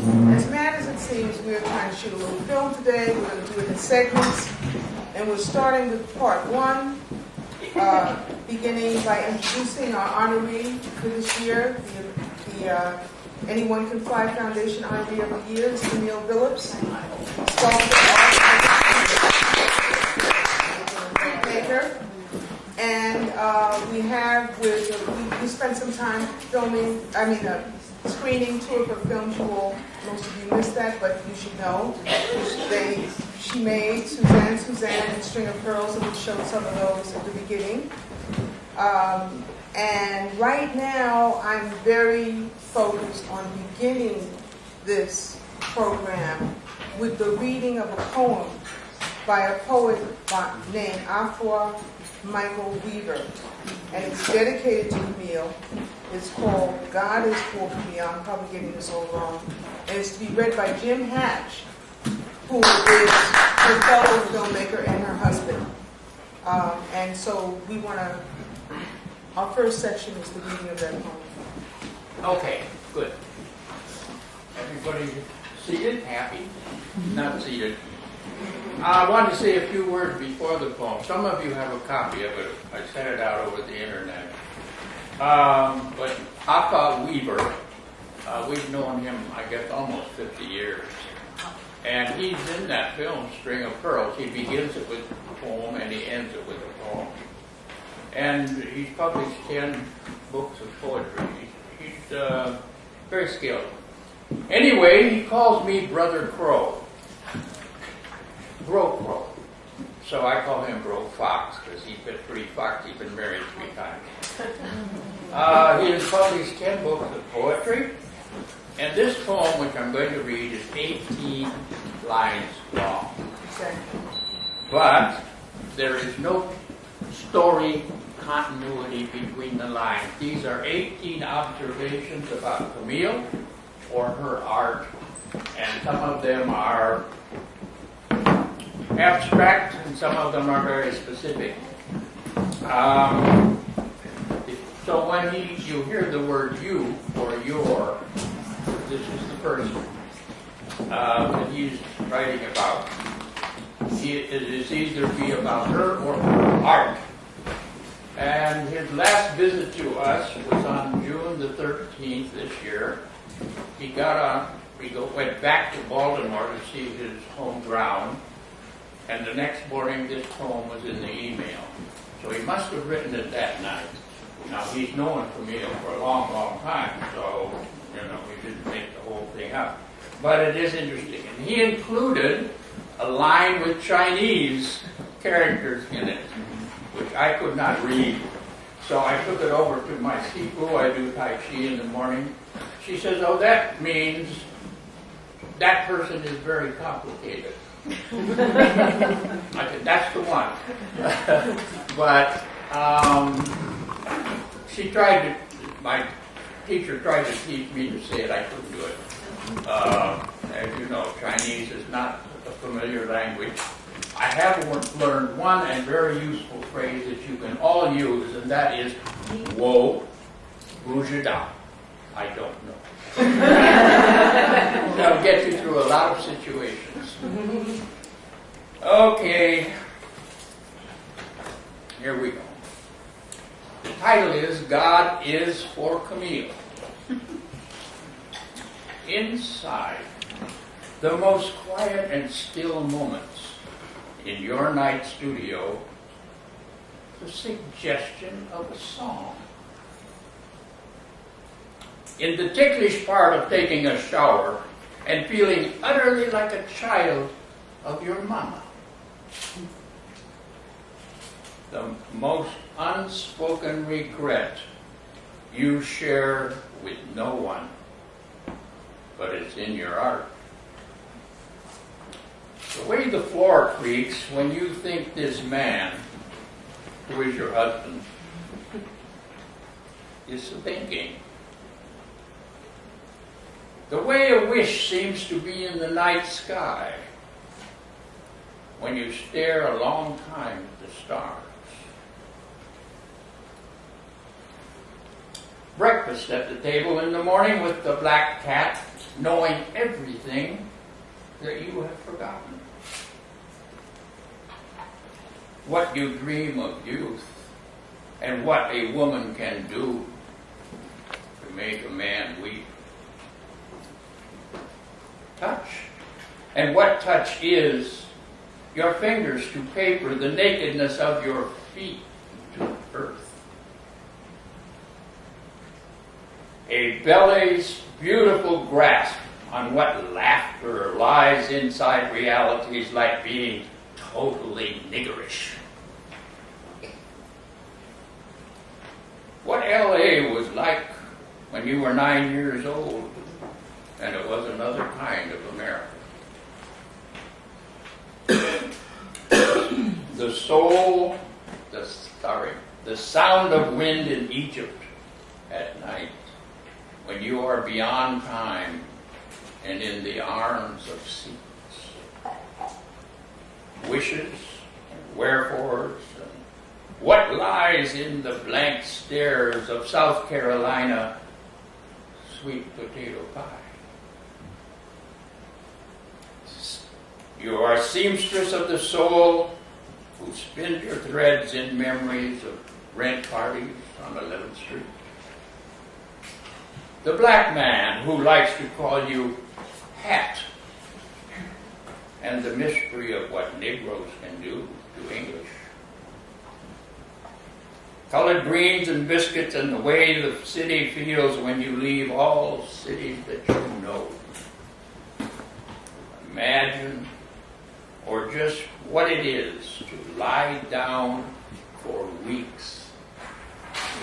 As mad as it seems, we're trying to shoot a little film today. We're going to do it in segments. And we're starting with part one, beginning by introducing our honoree for this year, the Anyone Can Fly Foundation honoree of the year, is Camille Billops. Maker. And we have we spent some time filming, screening two of her films. Most of you missed that, but you should know. She made Suzanne, and String of Pearls, and we showed some of those at the beginning. And right now, I'm very focused on beginning this program with the reading of a poem by a poet named Afua Michael Weaver. And it's dedicated to Camille. It's called God is for Camille. I'm probably getting this all wrong. And it's to be read by Jim Hatch, who is her fellow filmmaker and her husband. And so we want to, our first section is the reading of that poem. Okay, good. Everybody seated? Happy? Not seated. I wanted to say a few words before the poem. Some of you have a copy of it. I sent it out over the internet. But Afua Weaver, we've known him, I guess, almost 50 years. And he's in that film, String of Pearls. He begins it with a poem and he ends it with a poem. And he's published 10 books of poetry. He's very skilled. Anyway, he calls me Brother Crow. Bro Crow. So I call him Bro Fox because he's been pretty foxy. He's been married 3 times. He has published 10 books of poetry. And this poem, which I'm going to read, is 18 lines long. But there is no story continuity between the lines. These are 18 observations about Camille or her art, and some of them are abstract and some of them are very specific. So when you hear the word you or your, this is the person that he's writing about. It is either be about her or her art. And his last visit to us was on June the 13th this year. He went back to Baltimore to see his home ground. And the next morning, this poem was in the email. So he must have written it that night. Now, he's known Camille for a long, long time, so, we didn't make the whole thing up. But it is interesting. And he included a line with Chinese characters in it, which I could not read. So I took it over to my Sifu. I do Tai Chi in the morning. She says, oh, that means that person is very complicated. I said, that's the one. But my teacher tried to teach me to say it. I couldn't do it. As you know, Chinese is not a familiar language. I have learned one and very useful phrase that you can all use, and that is "wo buzhida." I don't know. That'll get you through a lot of situations. Okay, here we go. The title is God is for Camille. Inside the most quiet and still moments in your night studio, the suggestion of a song. In the ticklish part of taking a shower and feeling utterly like a child of your mama. The most unspoken regret you share with no one, but it's in your art. The way the floor creaks when you think this man, who is your husband, is thinking. The way a wish seems to be in the night sky when you stare a long time at the stars. Breakfast at the table in the morning with the black cat knowing everything that you have forgotten. What you dream of youth, and what a woman can do to make a man weep. Touch. And what touch is: your fingers to paper, the nakedness of your feet to earth. A belly's beautiful grasp on what laughter lies inside realities like being totally niggerish. What LA was like when you were 9 years old, and it was another kind of America. The sound of wind in Egypt at night, when you are beyond time and in the arms of seas. Wishes and wherefores, and what lies in the blank stares of South Carolina sweet potato pie. You are a seamstress of the soul who spins your threads in memories of rent parties on 11th Street. The black man who likes to call you hat, and the mystery of what Negroes can do to English. Colored greens and biscuits, and the way the city feels when you leave all cities that you know. Imagine, or just what it is to lie down for weeks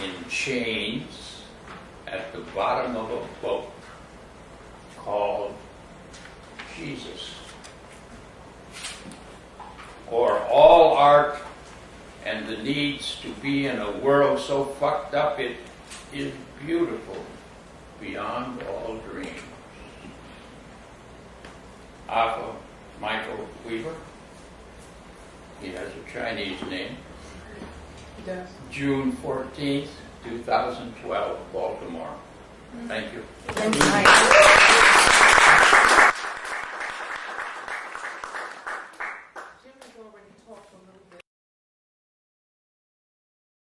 in chains at the bottom of a boat called Jesus. Or all art and the needs to be in a world so fucked up it is beautiful beyond all dreams. Alpha Michael Weaver. He has a Chinese name. He does. June 14th, 2012, Baltimore. Thank you. Thank you, Mike.